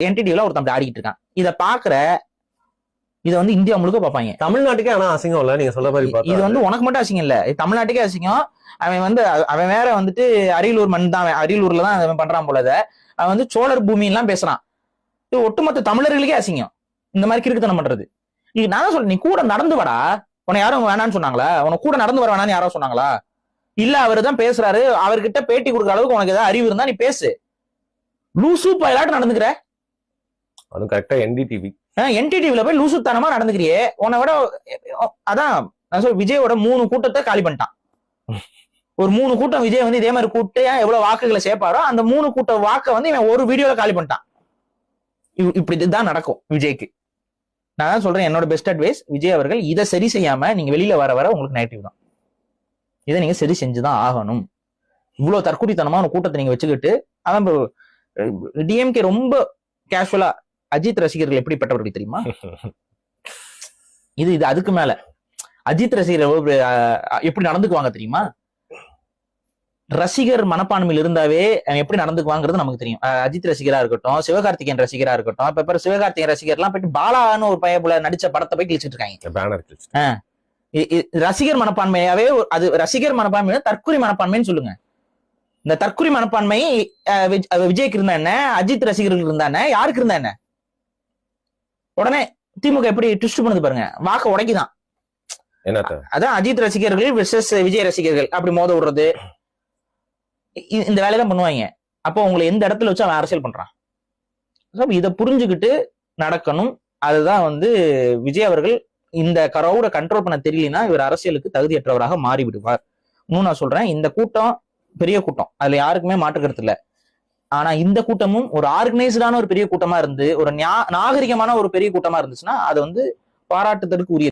என்டிடிவில ஒருத்தன் ஆடிக்கிட்டு இருக்கான். இதை பாக்குற இதை வந்து இந்தியா முழுக்க பார்ப்பாங்க. தமிழ்நாட்டுக்கே ஆனா அசிங்கம் இல்ல நீங்க சொல்ல மாதிரி. இது வந்து உனக்கு மட்டும் அசிங்கம் இல்ல, தமிழ்நாட்டுக்கே அசிங்கம். அவன் வந்து அவன் வேற வந்துட்டு அரியலூர் மண் தான், அரியலூர்ல தான் அவன் பண்றான் போலத. அவன் வந்து சோழர் பூமி எல்லாம் பேசுறான். இது ஒட்டுமொத்த தமிழர்களுக்கே அசிங்கம் இந்த மாதிரி கிறுக்குத்தனம் பண்றது. நான் தான் சொல்றேன், நீ கூட நடந்து வாடா. உன்னை யாரும் வேணான்னு சொன்னாங்களா? உனக்கு கூட நடந்து வர வேணான்னு யாரோ சொன்னாங்களா? இல்ல அவரு தான் பேசுறாரு, அவர்கிட்ட பேட்டி கொடுக்குற அளவுக்கு உனக்கு ஏதாவது அறிவு இருந்தா நீ பேசு. லூசு பயிலாட்டு நடந்துக்கிற. அது கரெக்டா என்டிடிவி என்டிடிவில போய் லூசுத்தனமா நடந்துக்கிறியே. உன்னை விட அதான் நான் சொல்ல, விஜயோட 3 கூட்டத்தை காலி பண்ணிட்டான். ஒரு 3 கூட்டம் விஜய் வந்து இதே மாதிரி கூட்டு எவ்வளவு வாக்குகளை சேர்ப்பாரோ அந்த 3 கூட்ட வாக்கை வந்து இவன் ஒரு வீடியோல காலி பண்ணிட்டான். இப்படிதான் நடக்கும் விஜய்க்கு. நான் தான் சொல்றேன், என்னோட பெஸ்ட் அட்வைஸ், விஜய் அவர்கள் இதை சரி செய்யாம நீங்க வெளியில வர வர உங்களுக்கு நெகட்டிவ் தான். இதை நீங்க சரி செஞ்சுதான் ஆகணும். இவ்வளவு தற்குறித்தனமான கூட்டத்தை நீங்க வச்சுக்கிட்டு, அதான் டிஎம்கே ரொம்ப கேஷுவலா அஜித் ரசிகர்கள் எப்படிப்பட்டவர்கள் தெரியுமா? இது அதுக்கு மேல அஜித் ரசிகர்கள் எப்படி நடந்துக்குவாங்க தெரியுமா? ரசிகர் மனப்பான்மையில் இருந்தாவே எப்படி நடந்துக்குவாங்கிறது நமக்கு தெரியும். அஜித் ரசிகரா இருக்கட்டும், சிவகார்த்திகேயன் ரசிகரா இருக்கட்டும். இப்ப சிவகார்த்திகேயன் ரசிகர்லாம் போயிட்டு பாலான்னு ஒரு பையன் நடிச்ச படத்தை போய் கிழிச்சிட்டு இருக்காங்க. ரசிகர் மனப்பான்மையாவே அது ரசிகர் மனப்பான்மை தற்குறி மனப்பான்மைன்னு சொல்லுங்க. இந்த தற்குறி மனப்பான்மை விஜய்க்கு இருந்தா என்ன, அஜித் ரசிகர்களுக்கு இருந்தா என்ன, யாருக்கு இருந்தா என்ன? உடனே திமுக எப்படி ட்விஸ்ட் பண்ணுது பாருங்க, வாக்க உடைக்குதான். அதான் அஜித் ரசிகர்கள் வெர்சஸ் விஜய் ரசிகர்கள் அப்படி மோத விடுறது, இந்த வேலையெல்லாம் பண்ணுவாங்க. அப்போ உங்களை எந்த இடத்துல வச்சு அவன் அரசியல் பண்றான். இதை புரிஞ்சுக்கிட்டு நடக்கணும். அதுதான் வந்து விஜய் அவர்கள் இந்த கரவுட கண்ட்ரோல் பண்ண தெரியலனா இவர் அரசியலுக்கு தகுதியற்றவராக மாறிவிடுவார். இன்னும் நான் சொல்றேன், இந்த கூட்டம் பெரிய கூட்டம், அதுல யாருக்குமே மாற்றுக்கிறது இல்லை. ஆனா இந்த கூட்டமும் ஒரு ஆர்கனைஸ்டான ஒரு பெரிய கூட்டமா இருந்து ஒரு நாகரிகமான ஒரு பெரிய கூட்டமா இருந்துச்சுன்னா அது வந்து பாராட்டுதலுக்கு உரிய